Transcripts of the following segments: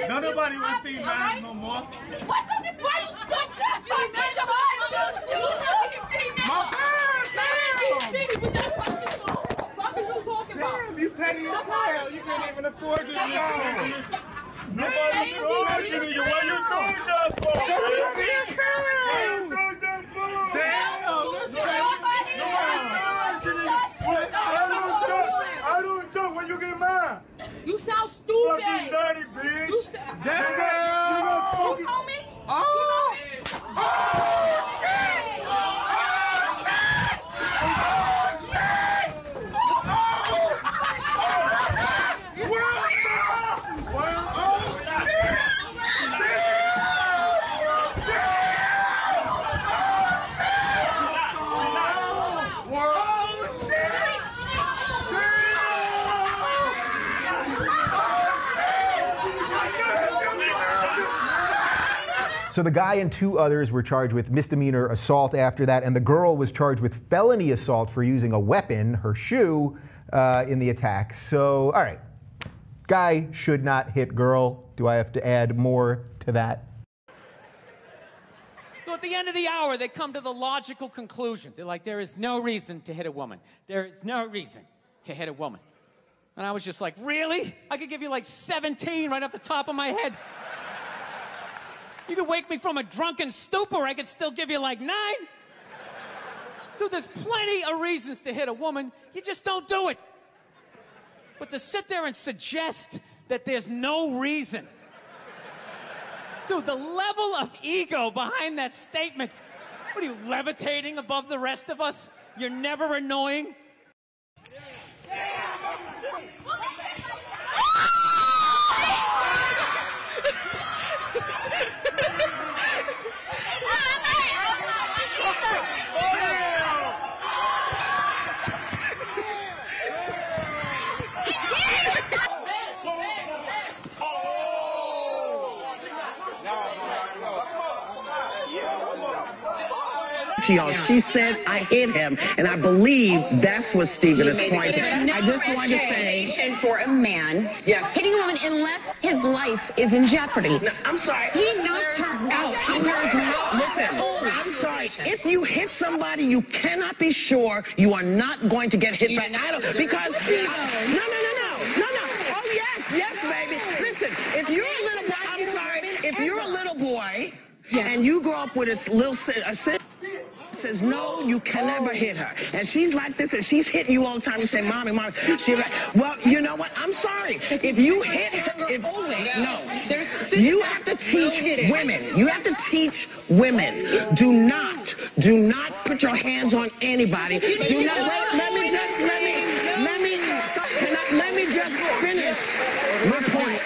No, nobody wants to see mine no more. What the? Why you stood just like that? Your eyes still shooting. You see now? My bad, You see me with that fucking phone? What is you talking about? Damn, you petty as hell. You can't even afford this phone. Nobody mentioning you. What you doing that for? I don't talk when you get mad. You sound stupid. Fucking dirty bitch. Damn. You know me? Oh. Oh, shit. So the guy and two others were charged with misdemeanor assault after that, and the girl was charged with felony assault for using a weapon, her shoe, in the attack. So, all right, guy should not hit girl. Do I have to add more to that? So at the end of the hour, they come to the logical conclusion. They're like, there is no reason to hit a woman. There is no reason to hit a woman. And I was just like, really? I could give you like 17 right off the top of my head. You could wake me from a drunken stupor, I could still give you like 9. Dude, there's plenty of reasons to hit a woman, you just don't do it. But to sit there and suggest that there's no reason. Dude, the level of ego behind that statement. What are you, levitating above the rest of us? You're never annoying? She said I hit him, and I believe that's what Stephen is pointing. I just want to say, for a man, yes, hitting a woman unless his life is in jeopardy. No, I'm sorry. He knocked her out. Listen, I'm sorry. If you hit somebody, you cannot be sure you are not going to get hit back. Because no. Oh yes, baby. Listen, if you're a little boy, I'm sorry. If you're a little boy and you grow up with a little sister says, no, you can never hit her. And she's like this, and she's hitting you all the time. You say, mommy. She's like, well, you know what? I'm sorry. If you hit her, you have to teach women. You have to teach women. Do not put your hands on anybody. Do not, let me just finish my point.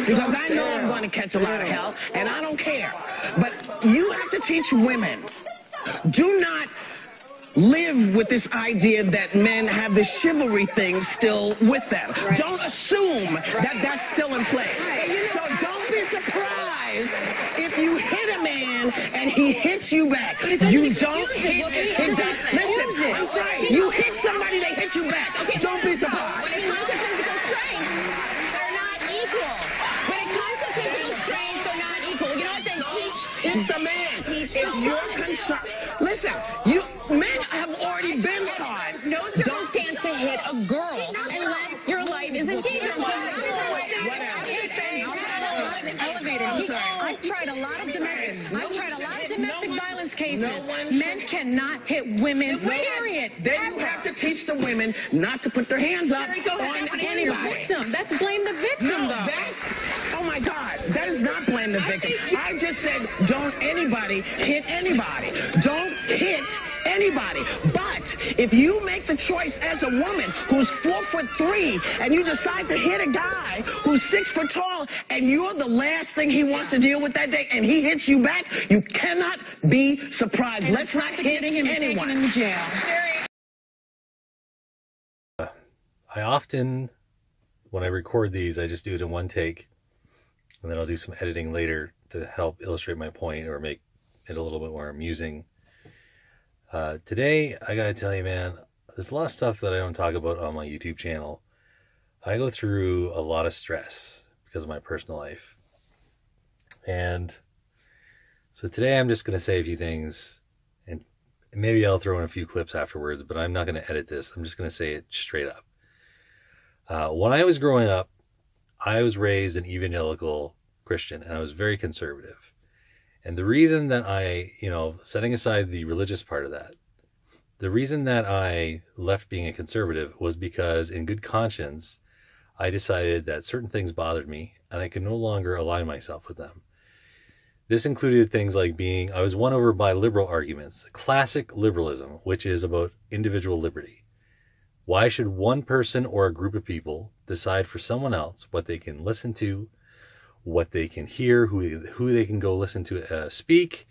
Because I know I'm going to catch a lot of hell, and I don't care. But you have to teach women. Do not live with this idea that men have the chivalry thing still with them. Right. Don't assume that that's still in place. Right. So don't be surprised if you hit a man and he hits you back. You don't hit him. Listen, I'm sorry. You hit somebody, they hit you back. Okay, don't be surprised. When it comes to physical strength, they're not equal. When it comes to physical strength, they're not equal. You know what they teach? It's the man. If you're concerned, listen, men have already been taught. No circumstance to hit a girl unless your life is in danger. I've tried a lot of domestic violence cases. Men cannot hit women, period. Then you have to teach the women not to put their hands up on anybody. That's blame the victim, though. Oh my God, that is not blame the victim. I just said don't anybody hit anybody. Don't hit anybody. But if you make the choice as a woman who's 4'3" and you decide to hit a guy who's 6 foot tall and you're the last thing he wants to deal with that day and he hits you back, you cannot be surprised. Let's not hit him and take him in jail. I often, when I record these, I just do it in one take, and then I'll do some editing later to help illustrate my point or make it a little bit more amusing. Today, I gotta tell you, man, there's a lot of stuff that I don't talk about on my YouTube channel. I go through a lot of stress because of my personal life. And so today I'm just going to say a few things, and maybe I'll throw in a few clips afterwards, but I'm not going to edit this. I'm just going to say it straight up. When I was growing up, I was raised an evangelical Christian, and I was very conservative. And the reason that I, setting aside the religious part of that, the reason that I left being a conservative was because in good conscience, I decided that certain things bothered me and I could no longer align myself with them. This included things like I was won over by liberal arguments, classic liberalism, which is about individual liberty. Why should one person or a group of people decide for someone else what they can listen to, what they can hear, who they can go listen to speak,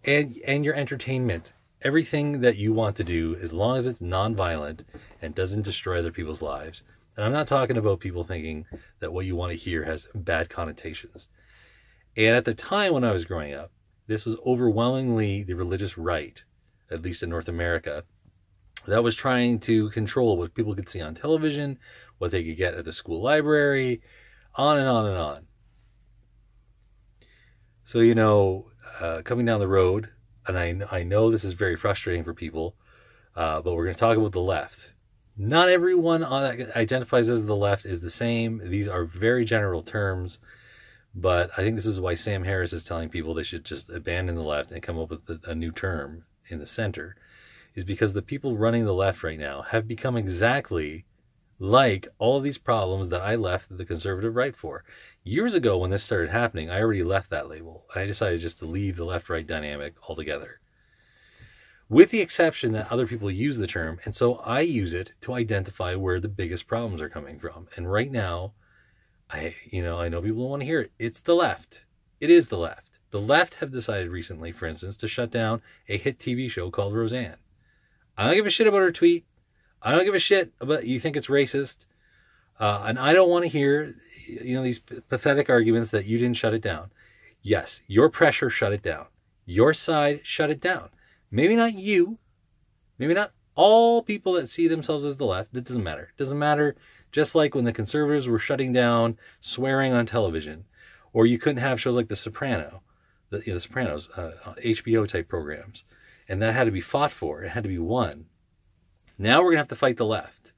and your entertainment? Everything that you want to do, as long as it's non-violent and doesn't destroy other people's lives. And I'm not talking about people thinking that what you want to hear has bad connotations. And at the time when I was growing up, this was overwhelmingly the religious right, at least in North America, that was trying to control what people could see on television, what they could get at the school library, on and on and on. So, coming down the road, and I know this is very frustrating for people, but we're going to talk about the left. Not everyone that identifies as the left is the same. These are very general terms, but I think this is why Sam Harris is telling people they should just abandon the left and come up with a new term in the center, is because the people running the left right now have become exactly like all of these problems that I left the conservative right for. Years ago when this started happening, I already left that label. I decided just to leave the left-right dynamic altogether, with the exception that other people use the term, and so I use it to identify where the biggest problems are coming from. And right now, I know people don't want to hear it. It's the left. It is the left. The left have decided recently, for instance, to shut down a hit TV show called Roseanne. I don't give a shit about her tweet. I don't give a shit about you think it's racist. And I don't want to hear, these pathetic arguments that you didn't shut it down. Yes, your pressure shut it down. Your side shut it down. Maybe not you. Maybe not all people that see themselves as the left. It doesn't matter. It doesn't matter. Just like when the conservatives were shutting down swearing on television, or you couldn't have shows like The Sopranos, HBO type programs, and that had to be fought for. It had to be won. Now we're going to have to fight the left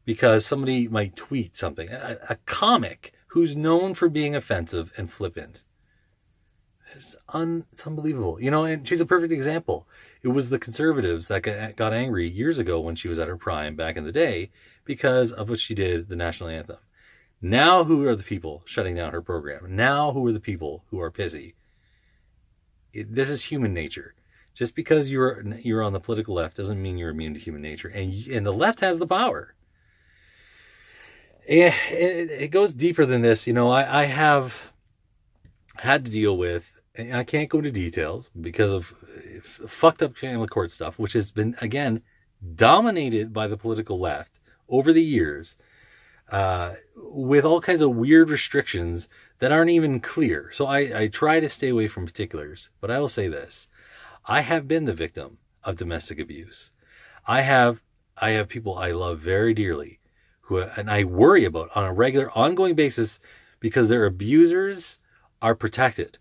because somebody might tweet something. A comic who's known for being offensive and flippant. It's unbelievable. And she's a perfect example. It was the conservatives that got angry years ago when she was at her prime back in the day because of what she did, the national anthem. Now who are the people shutting down her program? Now who are the people who are pissy? This is human nature. Just because you're on the political left doesn't mean you're immune to human nature. And the left has the power. And it goes deeper than this. I have had to deal with, and I can't go into details because of fucked up family court stuff, which has been, again, dominated by the political left over the years, with all kinds of weird restrictions that aren't even clear. So I try to stay away from particulars, but I will say this. I have been the victim of domestic abuse. I have people I love very dearly and I worry about on a regular, ongoing basis because their abusers are protected.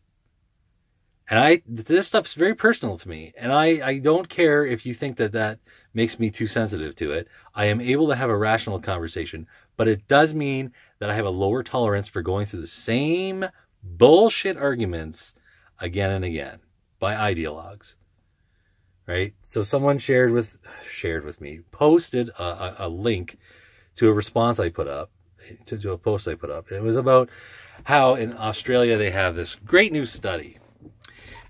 And this stuff's very personal to me. And I don't care if you think that makes me too sensitive to it. I am able to have a rational conversation, but it does mean that I have a lower tolerance for going through the same bullshit arguments again and again by ideologues. Right? So someone shared with me, posted a link to a response I put up, to a post I put up. It was about how in Australia they have this great new study.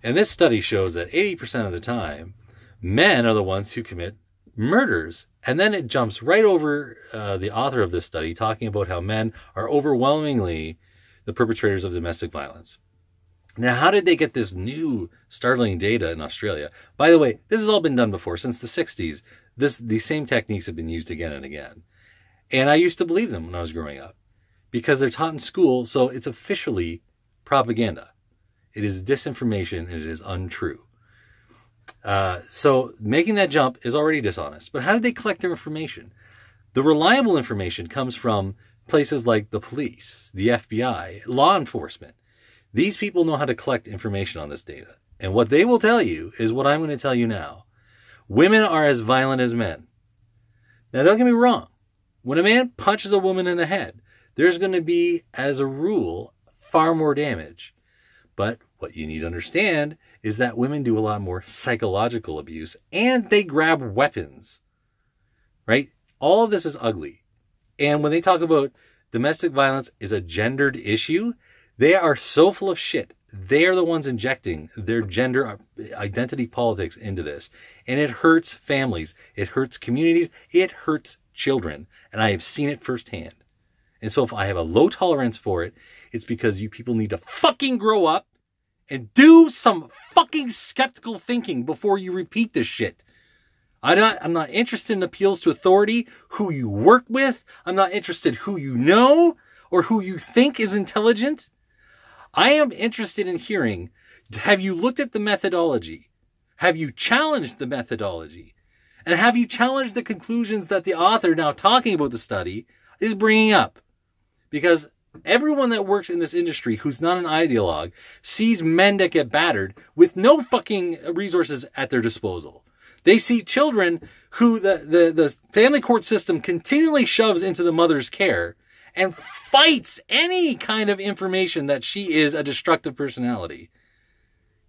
And this study shows that 80% of the time, men are the ones who commit murders. And then it jumps right over the author of this study talking about how men are overwhelmingly the perpetrators of domestic violence. Now, how did they get this new startling data in Australia? By the way, this has all been done before. Since the 60s, these same techniques have been used again and again. And I used to believe them when I was growing up because they're taught in school, so it's officially propaganda. It is disinformation and it is untrue. So making that jump is already dishonest. But how did they collect their information? The reliable information comes from places like the police, the FBI, law enforcement. These people know how to collect information on this data. And what they will tell you is what I'm going to tell you now. Women are as violent as men. Now, don't get me wrong. When a man punches a woman in the head, there's going to be, as a rule, far more damage. But what you need to understand is that women do a lot more psychological abuse, and they grab weapons, right? All of this is ugly. And when they talk about domestic violence is a gendered issue, they are so full of shit. They are the ones injecting their gender identity politics into this. And it hurts families. It hurts communities. It hurts children. And I have seen it firsthand. And so if I have a low tolerance for it, it's because you people need to fucking grow up and do some fucking skeptical thinking before you repeat this shit. I'm not interested in appeals to authority, who you work with. I'm not interested who you know or who you think is intelligent. I am interested in hearing, have you looked at the methodology? Have you challenged the methodology? And have you challenged the conclusions that the author now talking about the study is bringing up? Because everyone that works in this industry who's not an ideologue sees men that get battered with no fucking resources at their disposal. They see children who the family court system continually shoves into the mother's care and fights any kind of information that she is a destructive personality.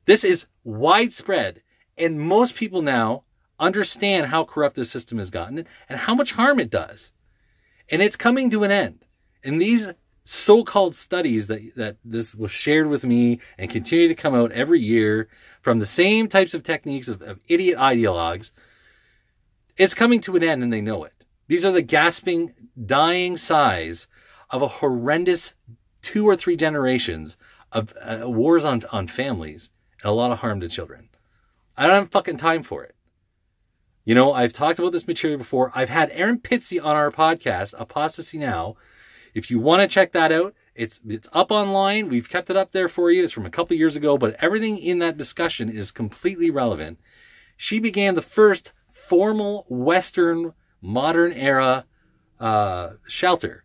This is widespread, and most people now understand how corrupt this system has gotten and how much harm it does. And it's coming to an end. And these so-called studies that this was shared with me and continue to come out every year from the same types of techniques of idiot ideologues, it's coming to an end and they know it. These are the gasping, dying sighs of a horrendous 2 or 3 generations of wars on families and a lot of harm to children. I don't have fucking time for it. You know, I've talked about this material before. I've had Aaron Pitsy on our podcast, Apostasy Now. If you want to check that out, it's up online. We've kept it up there for you. It's from a couple years ago, but everything in that discussion is completely relevant. She began the first formal Western modern era shelter.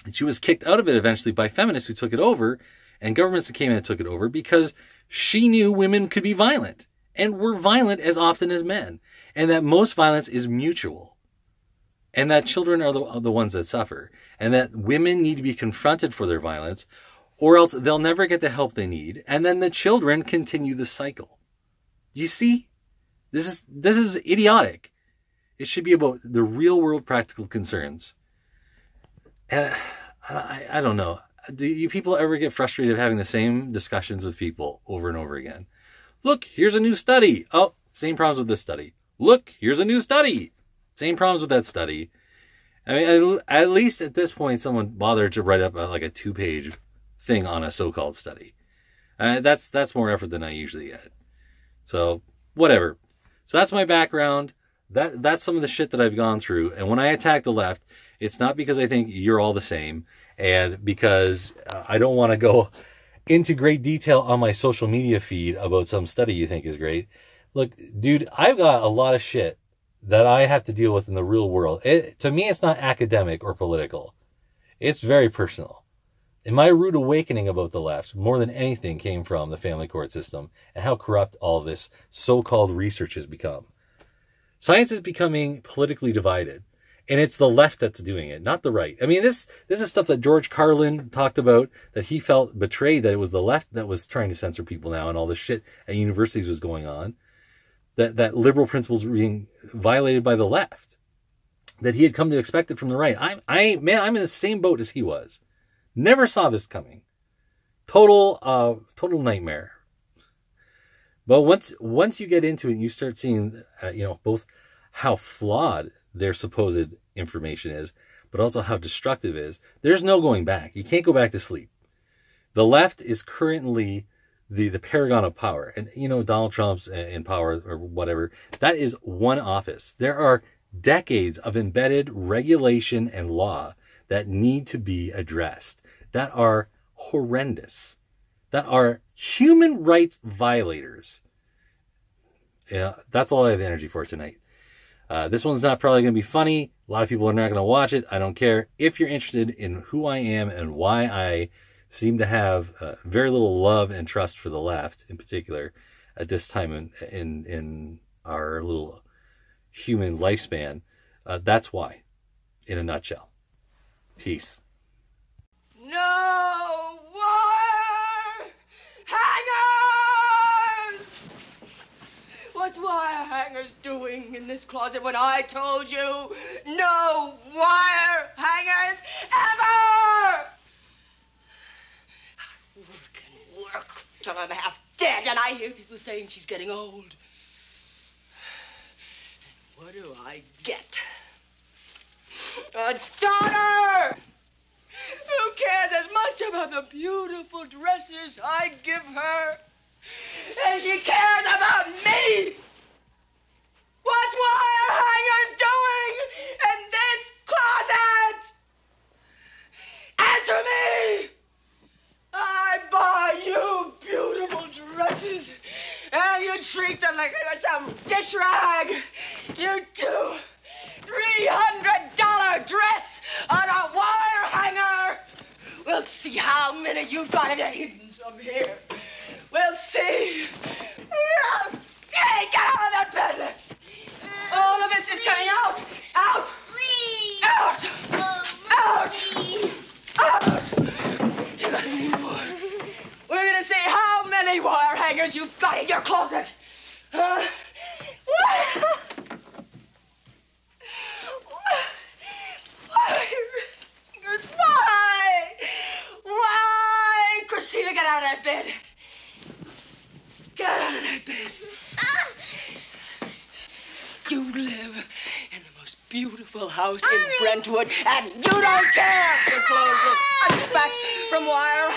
And she was kicked out of it eventually by feminists who took it over, and governments that came in and took it over because she knew women could be violent and were violent as often as men, and that most violence is mutual, and that children are the ones that suffer, and that women need to be confronted for their violence, or else they'll never get the help they need, and then the children continue the cycle. You see? This is idiotic. It should be about the real world practical concerns. I don't know. Do you people ever get frustrated of having the same discussions with people over and over again? Look, here's a new study. Oh, same problems with this study. Look, here's a new study. Same problems with that study. I mean, at least at this point, someone bothered to write up like a 2-page thing on a so-called study. That's more effort than I usually get. So, whatever. So that's my background. That's some of the shit that I've gone through. And when I attack the left, it's not because I think you're all the same, and because I don't want to go into great detail on my social media feed about some study you think is great. Look, dude, I've got a lot of shit that I have to deal with in the real world. To me, it's not academic or political. It's very personal. And my rude awakening about the left, more than anything, came from the family court system and how corrupt all this so-called research has become. Science is becoming politically divided. And it's the left that's doing it, not the right. I mean, this is stuff that George Carlin talked about, that he felt betrayed, that it was the left that was trying to censor people now, and all this shit at universities was going on. That liberal principles were being violated by the left. That he had come to expect it from the right. I'm in the same boat as he was. Never saw this coming. Total nightmare. But once you get into it and you start seeing, both how flawed their supposed information is, but also how destructive it is, there's no going back. You can't go back to sleep. The left is currently the paragon of power. And, Donald Trump's in power or whatever, that is one office. There are decades of embedded regulation and law that need to be addressed, that are horrendous, that are human rights violators. Yeah, that's all I have energy for tonight. This one's not probably going to be funny. A lot of people are not going to watch it. I don't care. If you're interested in who I am and why I seem to have very little love and trust for the left, in particular, at this time in our little human lifespan. That's why, in a nutshell. Peace. No wire hangers! What's wire hangers doing in this closet when I told you no wire hangers ever? I work and work till I'm half dead, and I hear people saying she's getting old. And what do I get? A daughter! Who cares as much about the beautiful dresses I give her as she cares about me? What's wire hangers doing in this closet? Answer me! I buy you beautiful dresses, and you treat them like they were some dish rag. You do. $300 dress on a wire hanger. We'll see how many you've got of you hidden some here. We'll see. We'll see. Get out of that bed, let's. All of this is coming out. Out. Please. Out. Out. Please. Out. You got any more? We're gonna see how many wire hangers you've got in your closet. Huh? Why? Why? Christina, get out of that bed. Get out of that bed. You live in the most beautiful house in Brentwood, and you don't care if your clothes look undispatched from wire